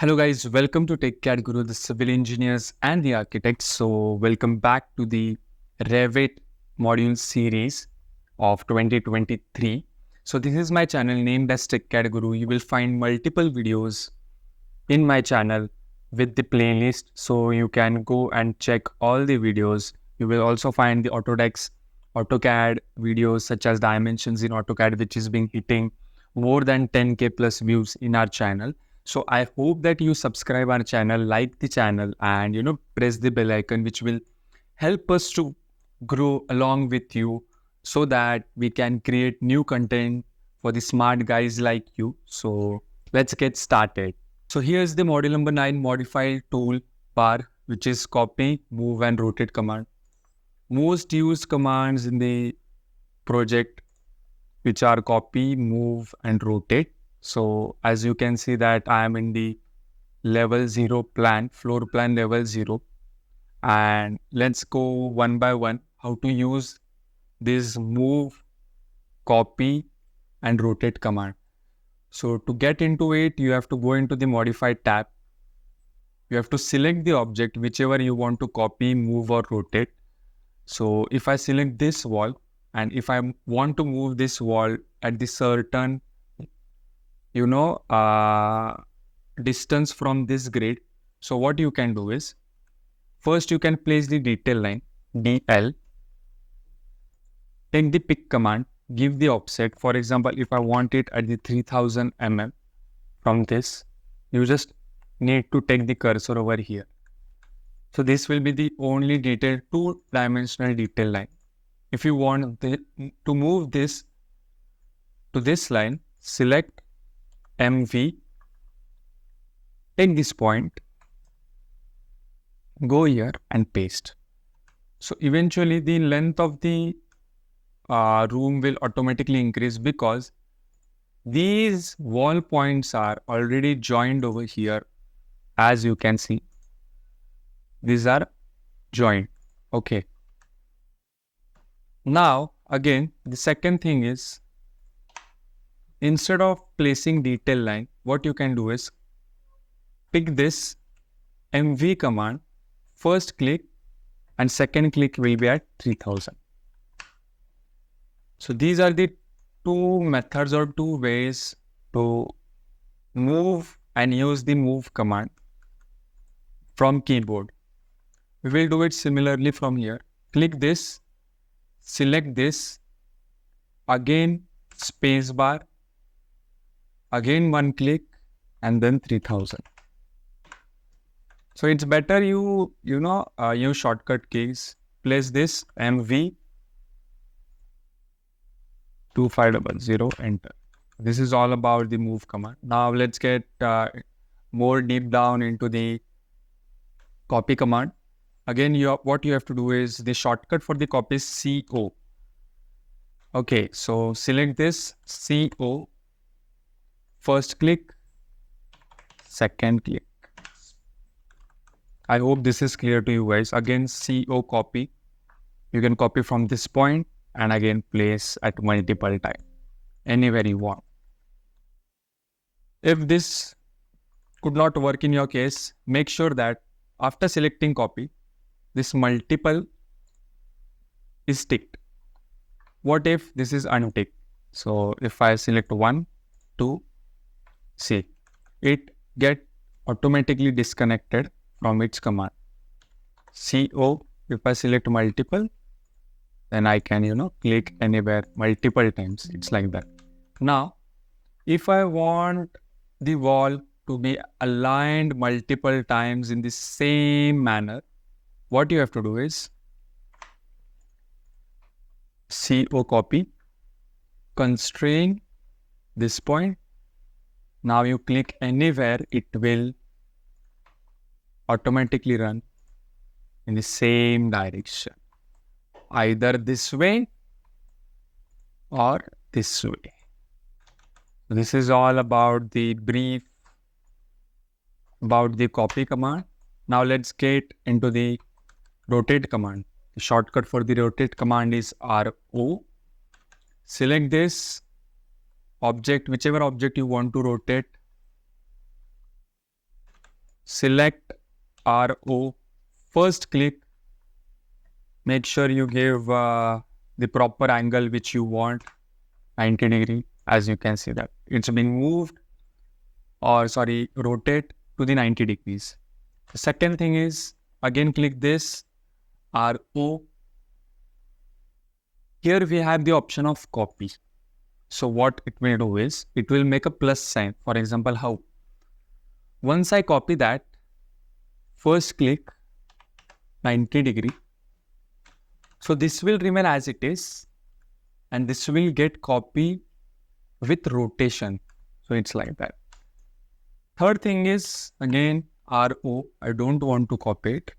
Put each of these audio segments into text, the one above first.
Hello guys, welcome to TechCAD Guru, the civil engineers and the architects. So welcome back to the Revit module series of 2023. So this is my channel named as TechCAD Guru. You will find multiple videos in my channel with the playlist. So you can go and check all the videos. You will also find the AutoCAD videos such as dimensions in AutoCAD, which is being hitting more than 10K plus views in our channel. So I hope that you subscribe our channel, like the channel, and press the bell icon, which will help us to grow along with you so that we can create new content for the smart guys like you. So let's get started. So here's the module number 9 modify tool bar, which is copy, move and rotate command. Most used commands in the project, which are copy, move and rotate. So as you can see that I am in the level 0 plan, floor plan level 0. And let's go one by one how to use this move, copy and rotate command. So to get into it, you have to go into the modify tab. You have to select the object, whichever you want to copy, move or rotate. So if I select this wall and if I want to move this wall at the certain distance from this grid. So what you can do is, first you can place the detail line, DL, take the pick command, give the offset. For example, if I want it at the 3000 mm from this, you just need to take the cursor over here. So this will be the only detail, 2-dimensional detail line. If you want to move this to this line, select MV, take this point, go here and paste. So eventually the length of the room will automatically increase because these wall points are already joined over here. As you can see, these are joined. Okay. Now again, the second thing is, instead of placing detail line, what you can do is pick this MV command, first click and second click will be at 3000. So these are the two methods or two ways to move and use the move command from keyboard. We will do it similarly from here. Click this, select this, again space bar, again one click and then 3000. So it's better you use shortcut keys. Place this MV 2500, enter. This is all about the move command. Now let's get more deep down into the copy command. Again, what you have to do is, the shortcut for the copy is CO. Okay, so select this CO, first click, second click. I hope this is clear to you guys. Again, CO copy. You can copy from this point and again place at multiple times, anywhere you want. If this could not work in your case, make sure that after selecting copy, this multiple is ticked. What if this is unticked? So if I select 1, 2, see, it get automatically disconnected from its command. CO, if I select multiple, then I can, click anywhere multiple times. It's like that. Now, if I want the wall to be aligned multiple times in the same manner, what you have to do is CO copy, constrain this point. Now you click anywhere, it will automatically run in the same direction, either this way or this way. This is all about the brief about the copy command. Now let's get into the rotate command. The shortcut for the rotate command is RO. Select this object, whichever object you want to rotate. select RO, first click, make sure you give the proper angle which you want, 90 degree. As you can see that it's been moved, or sorry, rotate to the 90 degrees. The second thing is, again click this RO. Here we have the option of copy. So what it will do is, it will make a plus sign. For example, how? Once I copy that, first click 90 degree. So this will remain as it is, and this will get copied with rotation. So it's like that. Third thing is, again, RO, I don't want to copy it.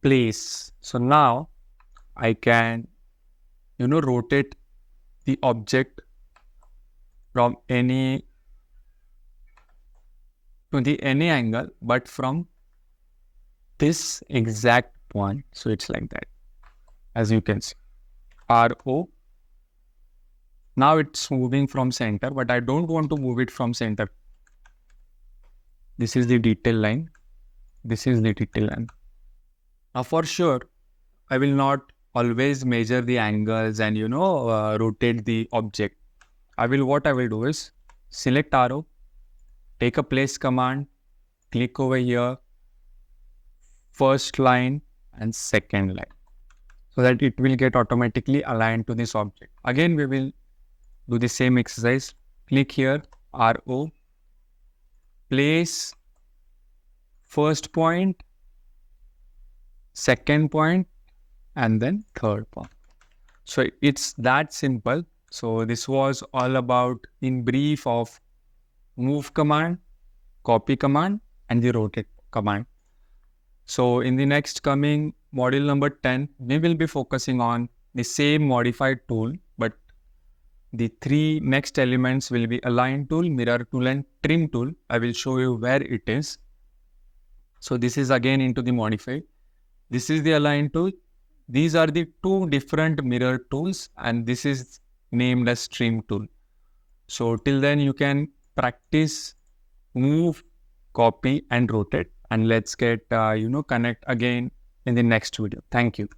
Place. So now I can, rotate the object from any angle, but from this exact point. So it's like that, as you can see. RO. Now it's moving from center, but I don't want to move it from center. This is the detail line. This is the detail line. Now for sure, I will not always measure the angles and rotate the object. What I will do is select RO, take a place command, click over here, first line and second line, so that it will get automatically aligned to this object. Again, we will do the same exercise. Click here, RO, place first point, second point, and then third point. So it's that simple. So this was all about, in brief, of move command, copy command, and the rotate command. So in the next coming module number 10, we will be focusing on the same modified tool, but the three next elements will be align tool, mirror tool, and trim tool. I will show you where it is. So this is again into the modified. This is the align tool. These are the two different mirror tools, and this is named as trim tool. So till then you can practice move, copy, and rotate. And let's get, connect again in the next video. Thank you.